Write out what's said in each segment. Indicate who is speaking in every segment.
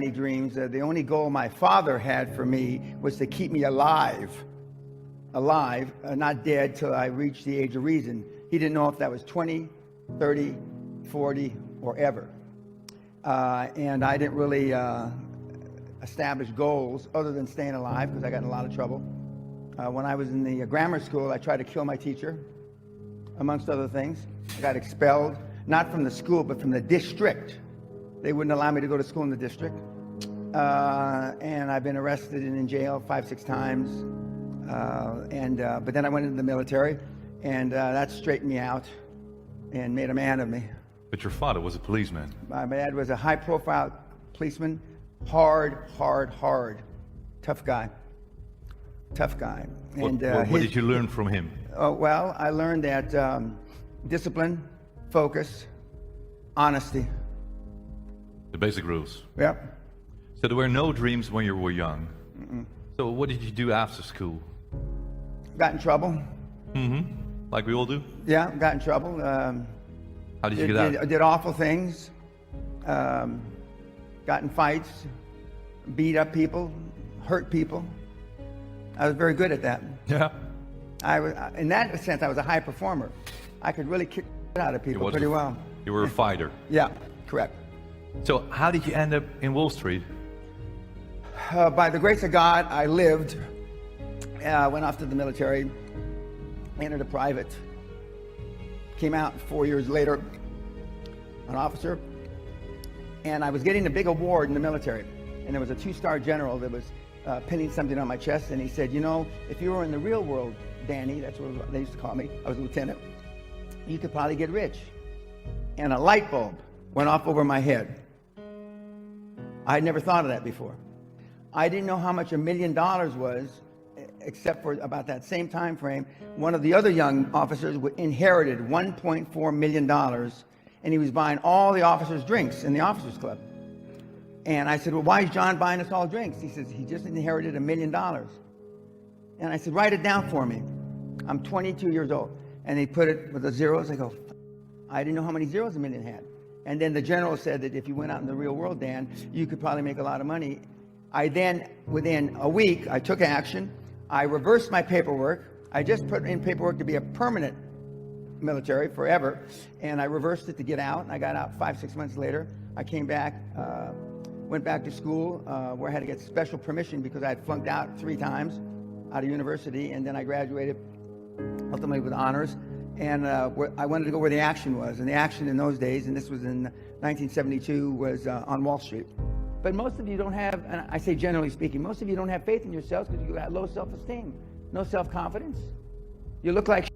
Speaker 1: any dreams. The only goal my father had for me was to keep me alive, not dead till I reached the age of reason. He didn't know if that was 20, 30, 40, or ever. And I didn't really establish goals other than staying alive, because I got in a lot of trouble. When I was in the grammar school, I tried to kill my teacher, amongst other things. I got expelled, not from the school, but from the district. They wouldn't allow me to go to school in the district. And I've been arrested and in jail 5-6 times. But then I went into the military, and that straightened me out and made a man of me.
Speaker 2: But your father was a policeman.
Speaker 1: My dad was a high-profile policeman, hard. Tough guy. And
Speaker 2: what did you learn from him?
Speaker 1: Well, I learned that discipline, focus, honesty.
Speaker 2: The basic rules.
Speaker 1: Yep.
Speaker 2: So there were no dreams when you were young. Mm-mm. So what did you do after school?
Speaker 1: Got in trouble.
Speaker 2: Mm-hmm. Like we all do?
Speaker 1: Yeah, got in trouble.
Speaker 2: How did you get out?
Speaker 1: Did awful things. Got in fights, beat up people, hurt people. I was very good at that.
Speaker 2: Yeah.
Speaker 1: I was, in that sense, I was a high performer. I could really kick out of people pretty well.
Speaker 2: You were a fighter.
Speaker 1: Yeah, correct.
Speaker 2: So how did you end up in Wall Street?
Speaker 1: By the grace of God, I lived. Went off to the military, entered a private. Came out 4 years later, an officer. And I was getting a big award in the military. And there was a 2-star general that was pinning something on my chest. And he said, you know, if you were in the real world, Danny, that's what they used to call me, I was a lieutenant, you could probably get rich. And a light bulb went off over my head. I had never thought of that before. I didn't know how much $1 million was, except for about that same time frame. One of the other young officers inherited $1.4 million, and he was buying all the officers' drinks in the officers' club. And I said, well, why is John buying us all drinks? He says, he just inherited $1 million. And I said, write it down for me. I'm 22 years old. And he put it with the zeros. I go, I didn't know how many zeros $1 million had. And then the general said that if you went out in the real world, Dan, you could probably make a lot of money. I then, within a week, I took action. I reversed my paperwork. I just put in paperwork to be a permanent military forever. And I reversed it to get out. And I got out 5-6 months later. I came back, went back to school where I had to get special permission because I had flunked out 3 times out of university. And then I graduated ultimately with honors. And I wanted to go where the action was. And the action in those days, and this was in 1972, was on Wall Street. But most of you don't have, and I say generally speaking, most of you don't have faith in yourselves because you got low self-esteem, no self-confidence. You look like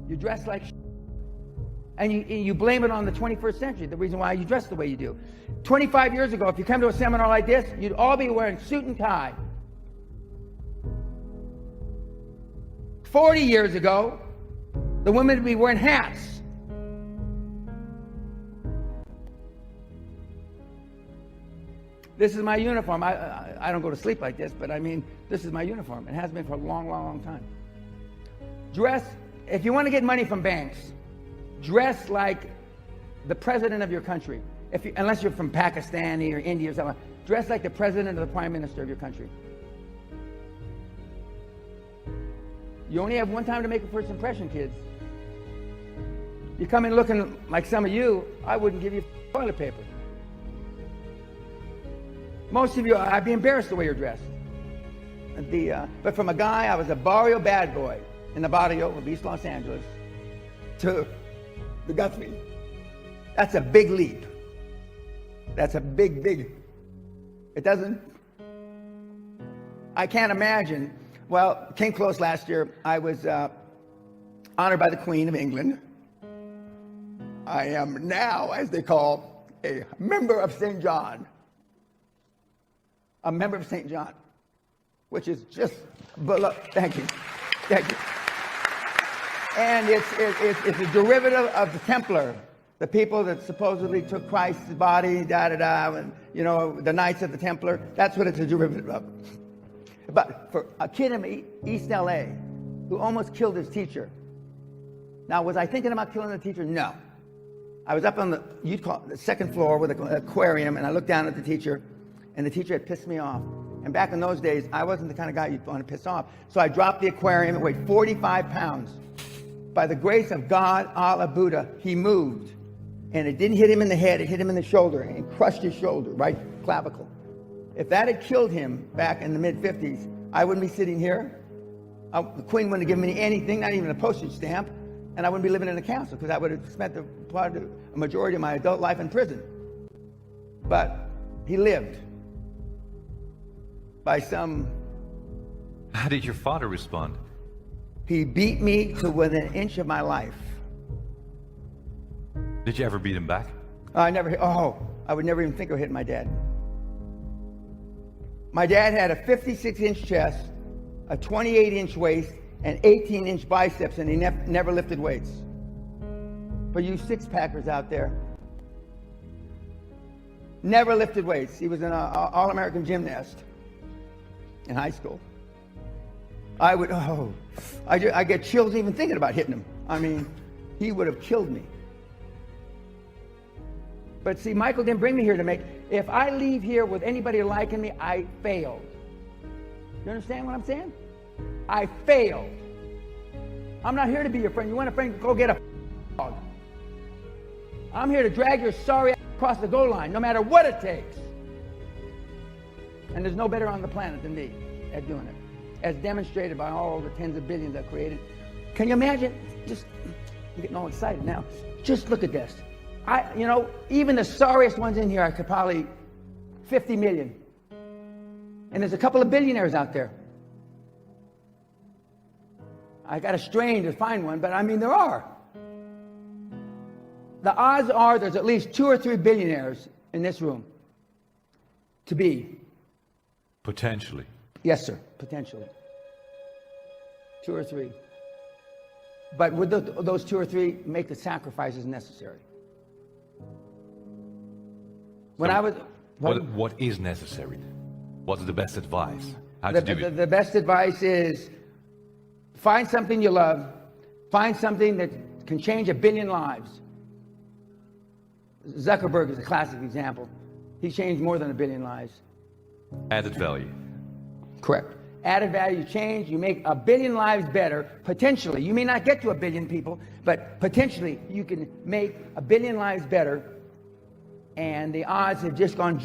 Speaker 1: you dress like and you blame it on the 21st century, the reason why you dress the way you do. 25 years ago, if you come to a seminar like this, you'd all be wearing suit and tie. 40 years ago, the women would be wearing hats. This is my uniform. I don't go to sleep like this, but I mean, this is my uniform. It has been for a long time. Dress, if you want to get money from banks, dress like the president of your country. Unless you're from Pakistan or India or something, dress like the president or the prime minister of your country. You only have one time to make a first impression, kids. You come in looking like some of you, I wouldn't give you toilet paper. Most of you, I'd be embarrassed the way you're dressed. But from a guy, I was a barrio bad boy in the barrio of East Los Angeles to the Guthrie. That's a big leap. That's a big. It doesn't. I can't imagine. Well, came close last year. I was honored by the Queen of England. I am now, as they call, a member of St. John. A member of St. John, which is just below. Thank you. And it's a derivative of the Templar, the people that supposedly took Christ's body, and you know, the Knights of the Templar. That's what it's a derivative of. But for a kid in East LA who almost killed his teacher. Now, was I thinking about killing the teacher? No. I was up on the second floor with an aquarium, and I looked down at the teacher. and the teacher had pissed me off. And back in those days, I wasn't the kind of guy you'd want to piss off. So I dropped the aquarium. It weighed 45 pounds. By the grace of God, Allah, Buddha, he moved. And it didn't hit him in the head, it hit him in the shoulder and crushed his shoulder, right clavicle. If that had killed him back in the mid-50s, I wouldn't be sitting here. The Queen wouldn't have given me anything, not even a postage stamp, and I wouldn't be living in a castle because I would have spent a majority of my adult life in prison. But he lived by some...
Speaker 2: How did your father respond?
Speaker 1: He beat me to within an inch of my life.
Speaker 2: Did you ever beat him back?
Speaker 1: I would never even think of hitting my dad. My dad had a 56-inch chest, a 28-inch waist, and 18-inch biceps, and he never lifted weights. For you six-packers out there, never lifted weights. He was an all-American gymnast in high school. I get chills even thinking about hitting him. I mean, he would have killed me. But see, Michael didn't bring me here to make... If I leave here with anybody liking me, I failed. You understand what I'm saying? I failed. I'm not here to be your friend. You want a friend? Go get a dog. I'm here to drag your sorry ass across the goal line, no matter what it takes. And there's no better on the planet than me at doing it, as demonstrated by all the tens of billions I've created. Can you imagine? I'm getting all excited now. Just look at this. Even the sorriest ones in here, I could probably 50 million. And there's a couple of billionaires out there. I got to strain to find one, but I mean, there are. The odds are there's at least 2 or 3 billionaires in this room. To be.
Speaker 2: Potentially.
Speaker 1: Yes, sir. Potentially. 2 or 3. But would those 2 or 3 make the sacrifices necessary?
Speaker 2: What is necessary? What's the best advice? How to do it?
Speaker 1: The best advice is find something you love. Find something that can change 1 billion lives. Zuckerberg is a classic example. He changed more than 1 billion lives.
Speaker 2: Added value.
Speaker 1: Correct. Added value, you change, you make 1 billion lives better, potentially. You may not get to 1 billion people, but potentially you can make 1 billion lives better. And the odds have just gone